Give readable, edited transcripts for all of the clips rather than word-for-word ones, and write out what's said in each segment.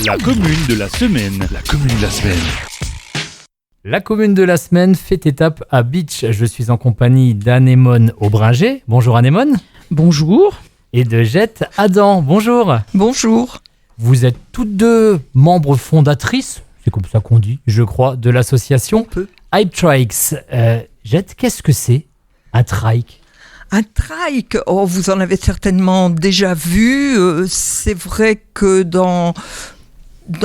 La commune de la semaine. La commune de la semaine. La commune de la semaine fait étape à Bitche. Je suis en compagnie d'Anémone Aubringer. Bonjour Anémone. Bonjour. Et de Jette Adam. Bonjour. Bonjour. Vous êtes toutes deux membres fondatrices, c'est comme ça qu'on dit, je crois, de l'association Hype Trikes. Jette, qu'est-ce que c'est un trike ? Un trike, vous en avez certainement déjà vu. C'est vrai que dans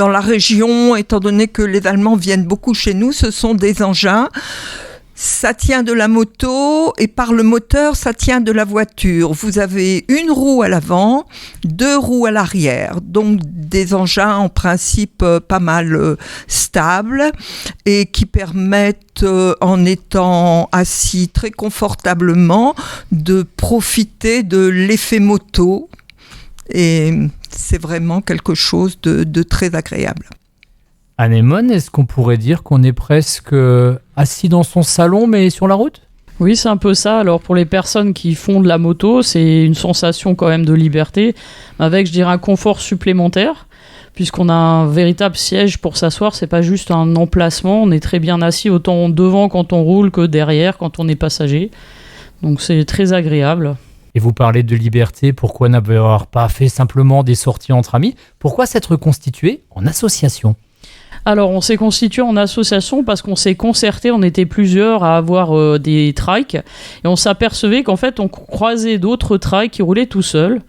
la région, étant donné que les Allemands viennent beaucoup chez nous, ce sont des engins. Ça tient de la moto et par le moteur, ça tient de la voiture. Vous avez une roue à l'avant, deux roues à l'arrière. Donc des engins en principe pas mal stables et qui permettent, en étant assis très confortablement, de profiter de l'effet moto. Et c'est vraiment quelque chose de très agréable. Anémone, est-ce qu'on pourrait dire qu'on est presque assis dans son salon mais sur la route ? Oui, c'est un peu ça. Alors pour les personnes qui font de la moto, c'est une sensation quand même de liberté, avec, je dirais, un confort supplémentaire, puisqu'on a un véritable siège pour s'asseoir. C'est pas juste un emplacement. On est très bien assis, autant devant quand on roule que derrière quand on est passager. Donc c'est très agréable. Et vous parlez de liberté, pourquoi n'avoir pas fait simplement des sorties entre amis ? Pourquoi s'être constitué en association ? Alors, on s'est constitué en association parce qu'on s'est concerté, on était plusieurs à avoir des trikes, et on s'apercevait qu'en fait, on croisait d'autres trikes qui roulaient tout seuls,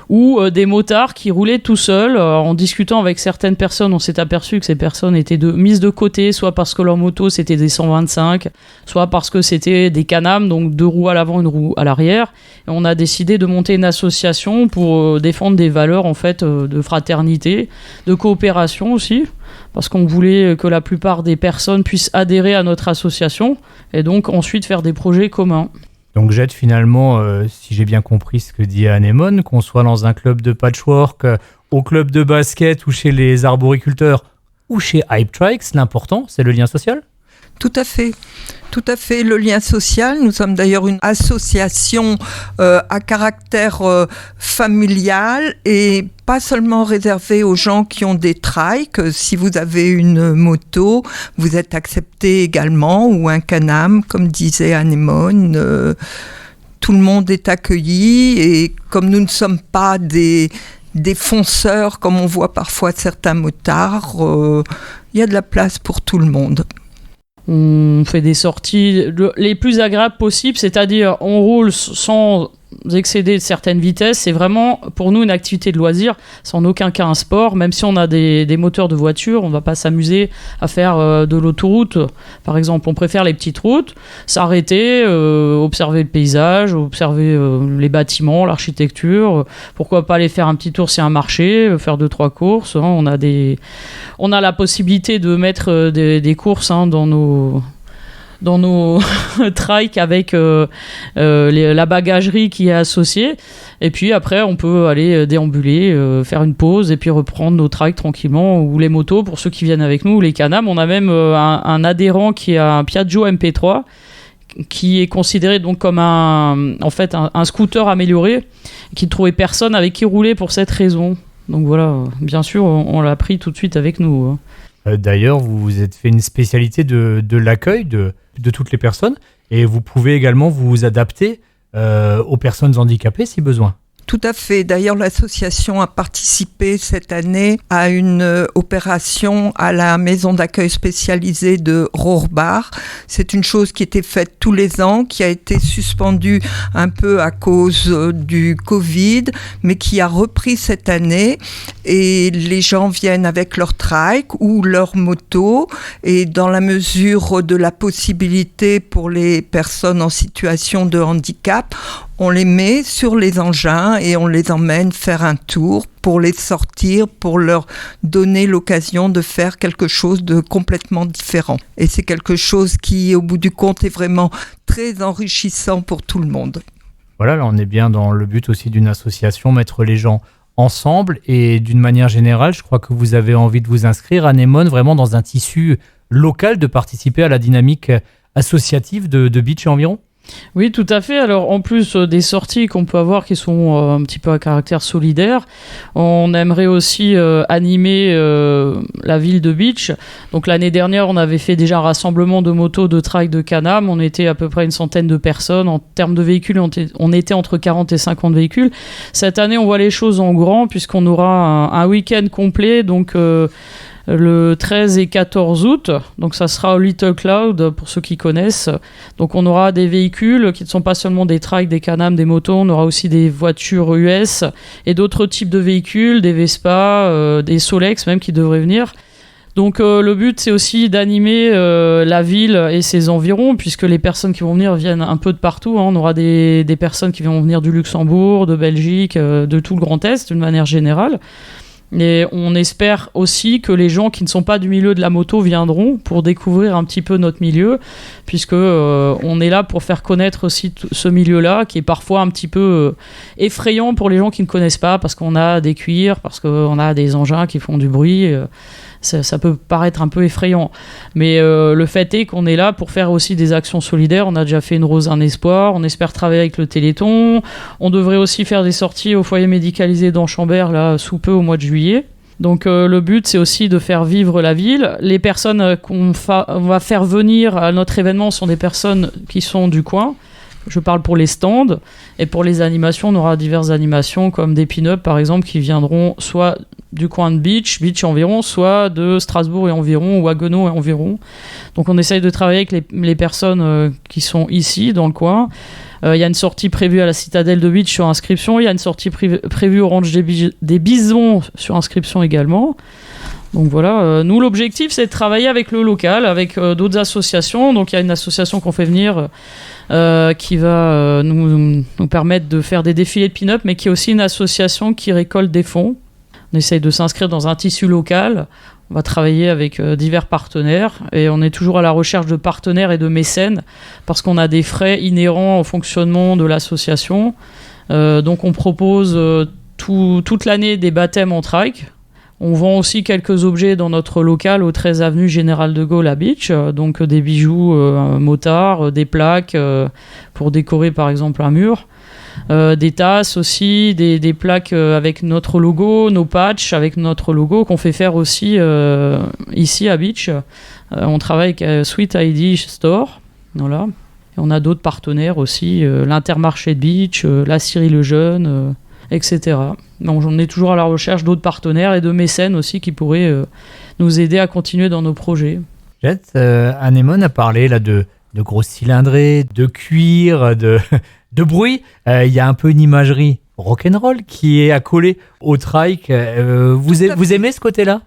ou des motards qui roulaient tout seuls. En discutant avec certaines personnes, on s'est aperçu que ces personnes étaient mises de côté, soit parce que leur moto c'était des 125, soit parce que c'était des Can-Am, donc 2 roues à l'avant, 1 roue à l'arrière. Et on a décidé de monter une association pour défendre des valeurs en fait de fraternité, de coopération aussi, parce qu'on voulait que la plupart des personnes puissent adhérer à notre association et donc ensuite faire des projets communs. Donc Jette, finalement, si j'ai bien compris ce que dit Anémone, qu'on soit dans un club de patchwork, au club de basket ou chez les arboriculteurs ou chez Hype Trikes, l'important, c'est le lien social ? Tout à fait. Tout à fait, le lien social. Nous sommes d'ailleurs une association à caractère familial et pas seulement réservée aux gens qui ont des trikes. Si vous avez une moto, vous êtes accepté également, ou un Can-Am, comme disait Anémone. Tout le monde est accueilli et comme nous ne sommes pas des fonceurs, comme on voit parfois certains motards, il y a de la place pour tout le monde. On fait des sorties les plus agréables possibles, c'est-à-dire on roule sans excéder certaines vitesses. C'est vraiment pour nous une activité de loisir, sans aucun cas un sport. Même si on a des moteurs de voiture, on ne va pas s'amuser à faire de l'autoroute. Par exemple, on préfère les petites routes, s'arrêter, observer le paysage, observer les bâtiments, l'architecture. Pourquoi pas aller faire un petit tour sur un marché, faire 2-3 courses. On a la possibilité de mettre des courses dans nos trikes avec la bagagerie qui est associée. Et puis après, on peut aller déambuler, faire une pause et puis reprendre nos trikes tranquillement, ou les motos pour ceux qui viennent avec nous, ou les Can-Am. On a même un adhérent qui a un Piaggio MP3 qui est considéré donc comme un scooter amélioré, qui ne trouvait personne avec qui rouler pour cette raison. Donc voilà, bien sûr, on l'a pris tout de suite avec nous. D'ailleurs, vous vous êtes fait une spécialité de l'accueil de toutes les personnes, et vous pouvez également vous adapter aux personnes handicapées si besoin. Tout à fait. D'ailleurs, l'association a participé cette année à une opération à la maison d'accueil spécialisée de Rohrbach. C'est une chose qui était faite tous les ans, qui a été suspendue un peu à cause du Covid, mais qui a repris cette année. Et les gens viennent avec leur trike ou leur moto. Et dans la mesure de la possibilité pour les personnes en situation de handicap, on les met sur les engins et on les emmène faire un tour pour les sortir, pour leur donner l'occasion de faire quelque chose de complètement différent. Et c'est quelque chose qui, au bout du compte, est vraiment très enrichissant pour tout le monde. Voilà, là on est bien dans le but aussi d'une association, mettre les gens ensemble, et d'une manière générale, je crois que vous avez envie de vous inscrire, Anémone, vraiment dans un tissu local, de participer à la dynamique associative de Bitche et environ. Oui, tout à fait. Alors, en plus des sorties qu'on peut avoir qui sont un petit peu à caractère solidaire, on aimerait aussi animer la ville de Beach. Donc, l'année dernière, on avait fait déjà un rassemblement de motos, de trike, de Can-Am. On était à peu près une centaine de personnes. En termes de véhicules, on était entre 40 et 50 véhicules. Cette année, on voit les choses en grand puisqu'on aura un week-end complet. Donc, le 13 et 14 août, donc ça sera au Little Cloud pour ceux qui connaissent. Donc on aura des véhicules qui ne sont pas seulement des trikes, des Can-Am, des motos, on aura aussi des voitures US et d'autres types de véhicules, des Vespa, des Solex même qui devraient venir. Donc le but c'est aussi d'animer la ville et ses environs puisque les personnes qui vont venir viennent un peu de partout, hein. On aura des personnes qui vont venir du Luxembourg, de Belgique, de tout le Grand Est d'une manière générale. Et on espère aussi que les gens qui ne sont pas du milieu de la moto viendront pour découvrir un petit peu notre milieu, puisque on est là pour faire connaître aussi ce milieu-là, qui est parfois un petit peu effrayant pour les gens qui ne connaissent pas, parce qu'on a des cuirs, parce qu'on a des engins qui font du bruit. Ça peut paraître un peu effrayant. Mais le fait est qu'on est là pour faire aussi des actions solidaires. On a déjà fait une rose, un espoir. On espère travailler avec le Téléthon. On devrait aussi faire des sorties au foyer médicalisé d'Anchambert, là, sous peu, au mois de juillet. Donc le but, c'est aussi de faire vivre la ville. Les personnes on va faire venir à notre événement sont des personnes qui sont du coin. Je parle pour les stands. Et pour les animations, on aura diverses animations comme des pin-up, par exemple, qui viendront soit du coin de Beach et environ, soit de Strasbourg et environ, ou Haguenau et environ. Donc on essaye de travailler avec les personnes qui sont ici, dans le coin. Il y a une sortie prévue à la Citadelle de Beach sur inscription. Il y a une sortie prévue au Ranch des Bisons sur inscription également. Donc voilà, nous l'objectif c'est de travailler avec le local, avec d'autres associations. Donc il y a une association qu'on fait venir qui va nous permettre de faire des défilés de pin-up, mais qui est aussi une association qui récolte des fonds. On essaye de s'inscrire dans un tissu local. On va travailler avec divers partenaires et on est toujours à la recherche de partenaires et de mécènes parce qu'on a des frais inhérents au fonctionnement de l'association. Donc on propose toute l'année des baptêmes en trike. On vend aussi quelques objets dans notre local au 13 avenue Général de Gaulle à Beach, donc des bijoux motards, des plaques pour décorer par exemple un mur. Des tasses aussi, des plaques avec notre logo, nos patchs avec notre logo qu'on fait faire aussi ici à Beach. On travaille avec Sweet ID Store, voilà. Et on a d'autres partenaires aussi, l'Intermarché de Beach, la Syrie le Jeune, etc. Donc on est toujours à la recherche d'autres partenaires et de mécènes aussi qui pourraient nous aider à continuer dans nos projets. Jette, Anémone a parlé là de grosses cylindrées, de cuir, de bruit. Il y a un peu une imagerie rock'n'roll qui est accolée au trike. Vous aimez ce côté-là ?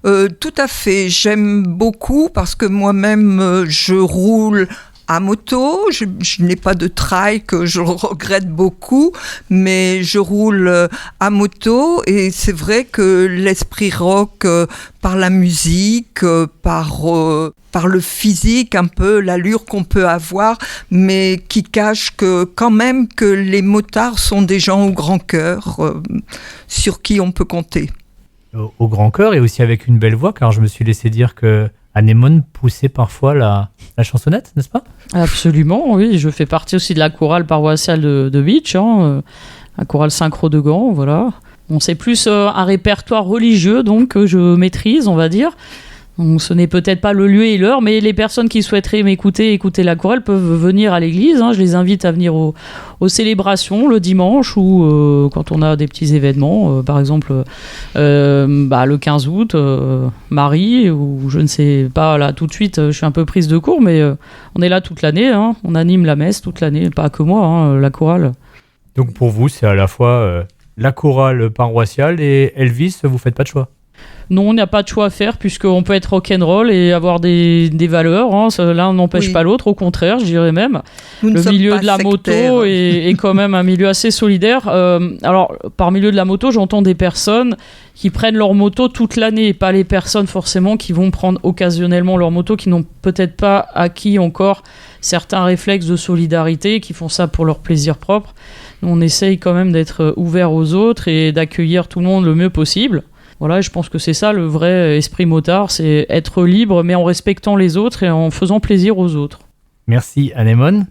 Tout à fait. J'aime beaucoup parce que moi-même, je roule à moto. Je n'ai pas de trike, je le regrette beaucoup, mais je roule à moto et c'est vrai que l'esprit rock, par la musique, par le physique, un peu l'allure qu'on peut avoir, mais qui cache que quand même que les motards sont des gens au grand cœur, sur qui on peut compter. Au grand cœur et aussi avec une belle voix, car je me suis laissé dire que Anémone poussait parfois la chansonnette, n'est-ce pas ? Absolument, oui. Je fais partie aussi de la chorale paroissiale de Beach, la chorale synchro de Gand, voilà. Bon, c'est plus un répertoire religieux, donc, que je maîtrise, on va dire. Donc, ce n'est peut-être pas le lieu et l'heure, mais les personnes qui souhaiteraient écouter la chorale peuvent venir à l'église. Je les invite à venir aux célébrations le dimanche ou quand on a des petits événements, par exemple le 15 août, Marie, ou je ne sais pas, là tout de suite, je suis un peu prise de court, mais on est là toute l'année, on anime la messe toute l'année, pas que moi, la chorale. Donc pour vous, c'est à la fois la chorale paroissiale et Elvis, vous faites pas de choix ? Non, on n'a pas de choix à faire puisqu'on peut être rock'n'roll et avoir des valeurs. L'un n'empêche pas l'autre, au contraire, je dirais même. Le milieu de la moto est quand même un milieu assez solidaire. Alors, par milieu de la moto, j'entends des personnes qui prennent leur moto toute l'année et pas les personnes forcément qui vont prendre occasionnellement leur moto, qui n'ont peut-être pas acquis encore certains réflexes de solidarité, qui font ça pour leur plaisir propre. On essaye quand même d'être ouvert aux autres et d'accueillir tout le monde le mieux possible. Voilà, je pense que c'est ça le vrai esprit motard, c'est être libre mais en respectant les autres et en faisant plaisir aux autres. Merci Anémone.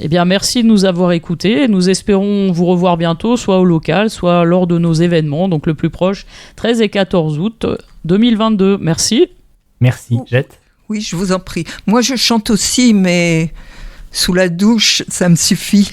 Eh bien, merci de nous avoir écoutés. Nous espérons vous revoir bientôt, soit au local, soit lors de nos événements, donc le plus proche, 13 et 14 août 2022. Merci. Merci, Jette. Oui, je vous en prie. Moi, je chante aussi, mais sous la douche, ça me suffit.